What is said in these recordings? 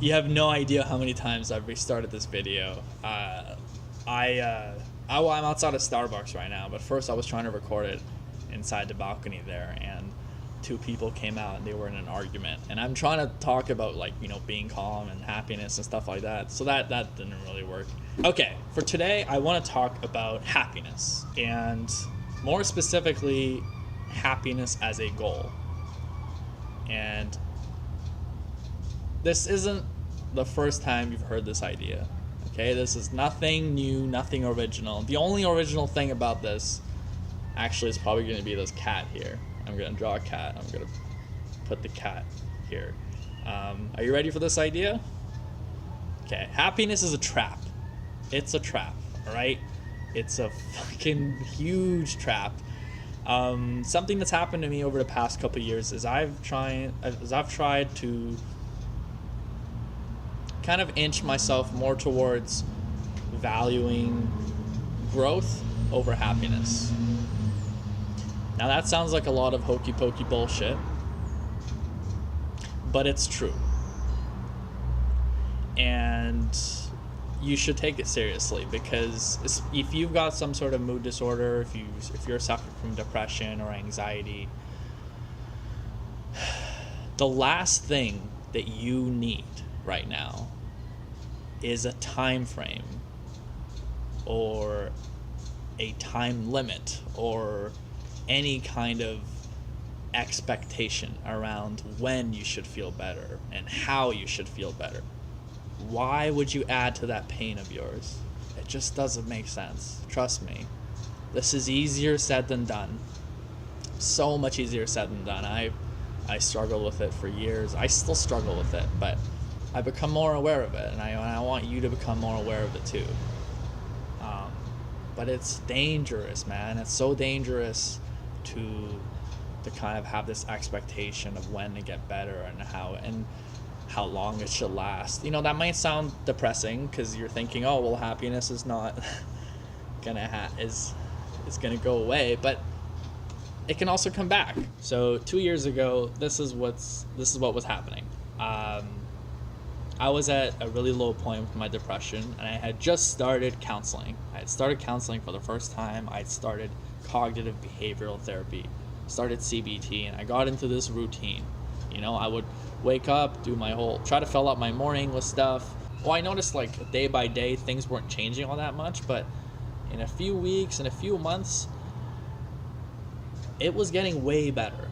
You have no idea how many times I've restarted this video. I'm outside of Starbucks right now, but first I was trying to record it inside the balcony there, and two people came out and they were in an argument, and I'm trying to talk about, like, being calm and happiness and stuff like that, so that didn't really work. Okay, for today I want to talk about happiness, and more specifically happiness as a goal. And this isn't the first time you've heard this idea. Okay, this is nothing new, nothing original. The only original thing about this actually is probably going to be this cat here. I'm going to draw a cat. I'm going to put the cat here. Are you ready for this idea? Okay, happiness is a trap. It's a trap, all right? It's a fucking huge trap. Something that's happened to me over the past couple of years is I've tried to kind of inch myself more towards valuing growth over happiness. Now that sounds like a lot of hokey pokey bullshit, but it's true. And you should take it seriously, because if you've got some sort of mood disorder, if you're suffering from depression or anxiety, the last thing that you need right now is a time frame or a time limit or any kind of expectation around when you should feel better and how you should feel better. Why would you add to that pain of yours? It just doesn't make sense. Trust me. This is easier said than done. So much easier said than done. I struggled with it for years. I still struggle with it, but I become more aware of it, and I want you to become more aware of it too. But it's dangerous, man. It's so dangerous to kind of have this expectation of when to get better and how long it should last. That might sound depressing, because you're thinking, oh well, happiness is not is gonna go away, but it can also come back. So 2 years ago, this is what was happening. I was at a really low point with my depression, and I had just started counseling. I had started counseling for the first time. I'd started cognitive behavioral therapy, started CBT, and I got into this routine. I would wake up, try to fill up my morning with stuff. Well, I noticed, like, day by day, things weren't changing all that much, but in a few weeks, in a few months, it was getting way better.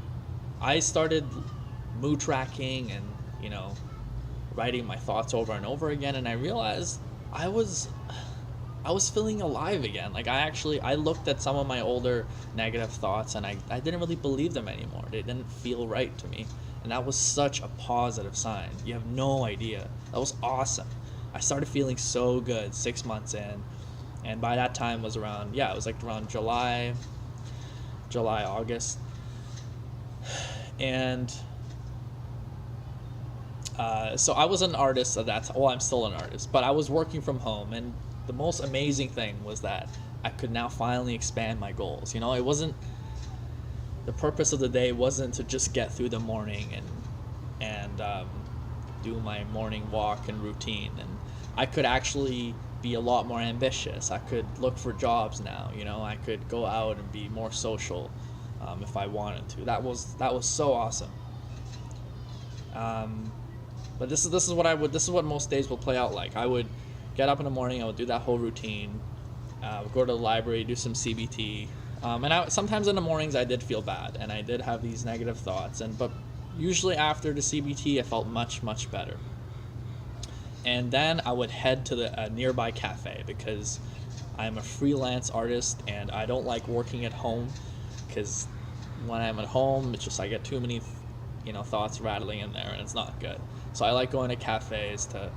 I started mood tracking and, writing my thoughts over and over again, and I realized I was feeling alive again. Like, I looked at some of my older negative thoughts, and I didn't really believe them anymore. They didn't feel right to me. And that was such a positive sign. You have no idea. That was awesome. I started feeling so good 6 months in. And by that time was around July, August. And so I was an artist at that time. Well, I'm still an artist, but I was working from home. And the most amazing thing was that I could now finally expand my goals. It wasn't, the purpose of the day wasn't to just get through the morning and do my morning walk and routine. And I could actually be a lot more ambitious. I could look for jobs now. I could go out and be more social if I wanted to. That was so awesome. But this is what most days will play out like. I would get up in the morning. I would do that whole routine. Go to the library, do some CBT. And sometimes in the mornings I did feel bad, and I did have these negative thoughts. But usually after the CBT, I felt much, much better. And then I would head to the nearby cafe, because I'm a freelance artist and I don't like working at home, because when I'm at home, it's just I get too many, thoughts rattling in there, and it's not good. So I like going to cafes to,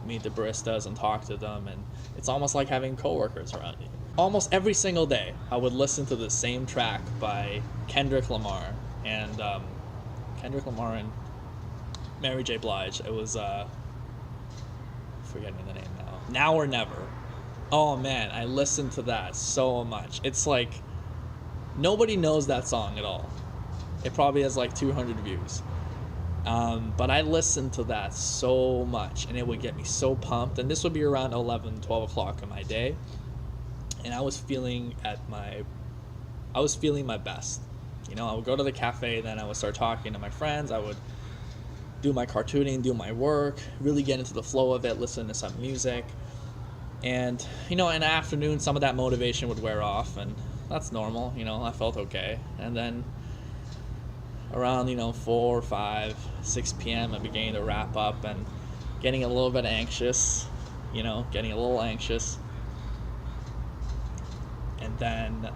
meet the baristas and talk to them, and it's almost like having coworkers around you. Almost every single day, I would listen to the same track by Kendrick Lamar and Mary J. Blige. It was forgetting the name now. Now or Never. Oh man, I listened to that so much. It's like nobody knows that song at all. It probably has like 200 views. But I listened to that so much, and it would get me so pumped. And this would be around 11, 12 o'clock in my day, and I was feeling my best. I would go to the cafe, then I would start talking to my friends. I would do my cartooning, do my work, really get into the flow of it, listen to some music. And, in the afternoon, some of that motivation would wear off, and that's normal. I felt okay. And then around 4, 5, 6 p.m. I began to wrap up and getting a little bit anxious, and then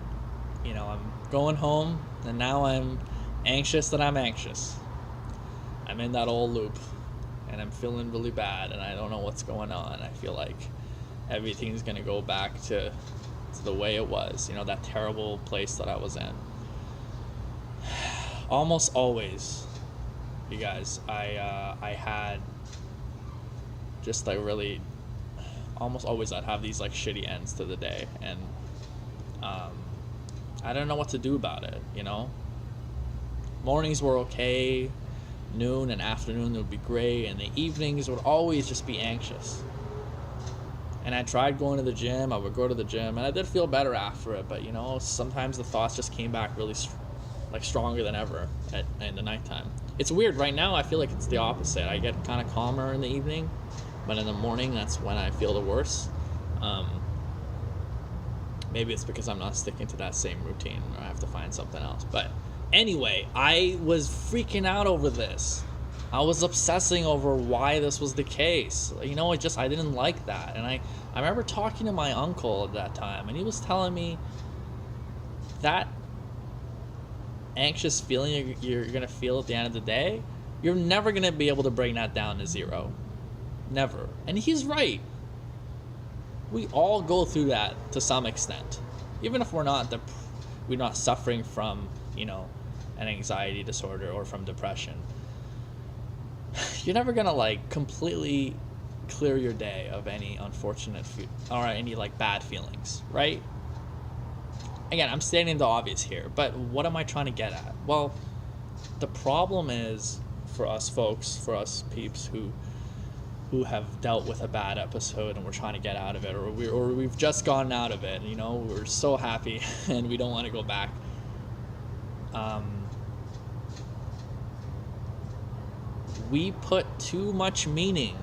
I'm going home, and now I'm anxious that I'm anxious. I'm in that old loop, and I'm feeling really bad, and I don't know what's going on. I feel like everything's gonna go back to the way it was, that terrible place that I was in. Almost always, you guys, I had just like really, almost always I'd have these like shitty ends to the day, and I don't know what to do about it. Mornings were okay, noon and afternoon would be great, and the evenings would always just be anxious. And I tried going to the gym. I would go to the gym, and I did feel better after it, but sometimes the thoughts just came back really stronger than ever in the nighttime. It's weird. Right now I feel like it's the opposite. I get kind of calmer in the evening, but in the morning that's when I feel the worst. Maybe it's because I'm not sticking to that same routine, or I have to find something else. But anyway, I was freaking out over this. I was obsessing over why this was the case. I didn't like that. And I remember talking to my uncle at that time, and he was telling me that anxious feeling you're going to feel at the end of the day, you're never going to be able to bring that down to zero. Never. And he's right. We all go through that to some extent. Even if we're not suffering from, an anxiety disorder or from depression. You're never going to completely clear your day of any unfortunate or any bad feelings, right? Again, I'm stating the obvious here, but what am I trying to get at? Well, the problem is for us folks, for us peeps who have dealt with a bad episode and we're trying to get out of it, or we've just gotten out of it, we're so happy and we don't want to go back. We put too much meaning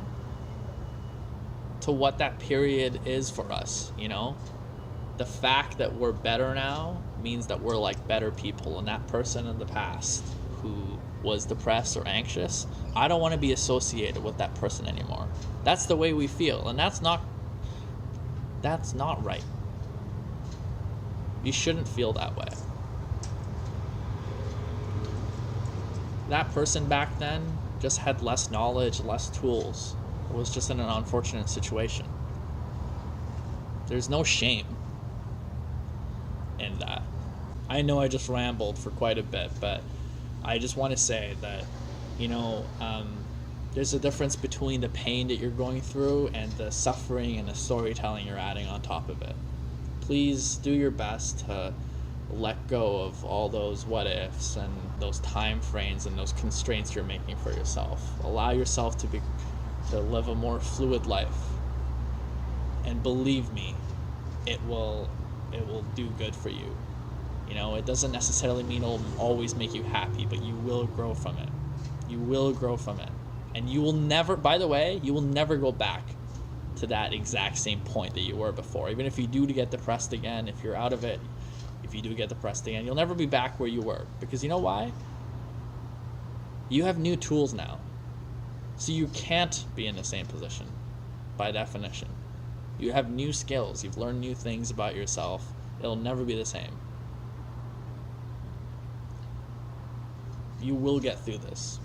to what that period is for us, The fact that we're better now means that we're better people, and that person in the past who was depressed or anxious, I don't want to be associated with that person anymore. That's the way we feel, and that's not right. You shouldn't feel that way. That person back then just had less knowledge, less tools. It was just in an unfortunate situation. There's no shame in that. I know I just rambled for quite a bit, but I just want to say that, there's a difference between the pain that you're going through and the suffering and the storytelling you're adding on top of it. Please do your best to let go of all those what ifs and those time frames and those constraints you're making for yourself. Allow yourself to live a more fluid life. And believe me, it will do good for you. It doesn't necessarily mean it'll always make you happy, but you will grow from it. You will grow from it. And you will never, by the way, you will never go back to that exact same point that you were before. Even if you do get depressed again, if you're out of it, if you do get depressed again, you'll never be back where you were. Because you know why? You have new tools now. So you can't be in the same position, by definition. You have new skills. You've learned new things about yourself. It'll never be the same. You will get through this.